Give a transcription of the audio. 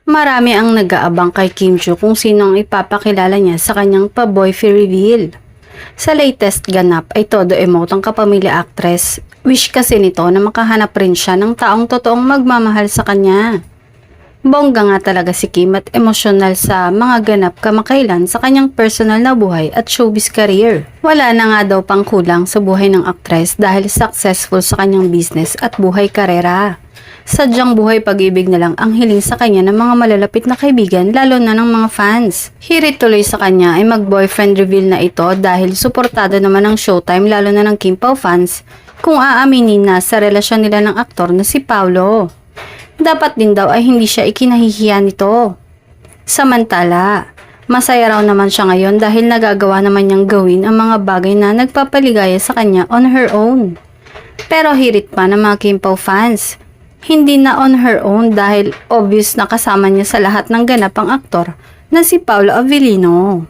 Marami ang nag-aabang kay Kim Joo kung sino ang ipapakilala niya sa kanyang pa-boyfriend reveal. Sa latest ganap ay todo emote ang kapamilya actress. Wish kasi nito na makahanap rin siya ng taong totoong magmamahal sa kanya. Bongga nga talaga si Kim at emosyonal sa mga ganap kamakailan sa kanyang personal na buhay at showbiz career. Wala na nga daw pang kulang sa buhay ng actress dahil successful sa kanyang business at buhay karera. Sadyang buhay pag-ibig na lang ang hiling sa kanya ng mga malalapit na kaibigan lalo na ng mga fans. Hirit tuloy sa kanya ay mag-boyfriend reveal na ito dahil suportado naman ng Showtime lalo na ng Kim Pao fans kung aaminin na sa relasyon nila ng aktor na si Paolo. Dapat din daw ay hindi siya ikinahihiya nito. Samantala, masaya raw naman siya ngayon dahil nagagawa naman niyang gawin ang mga bagay na nagpapaligaya sa kanya on her own. Pero hirit pa ng mga Kim Pao fans. Hindi na on her own dahil obvious na kasama niya sa lahat ng ganap ang aktor na si Paolo Avellino.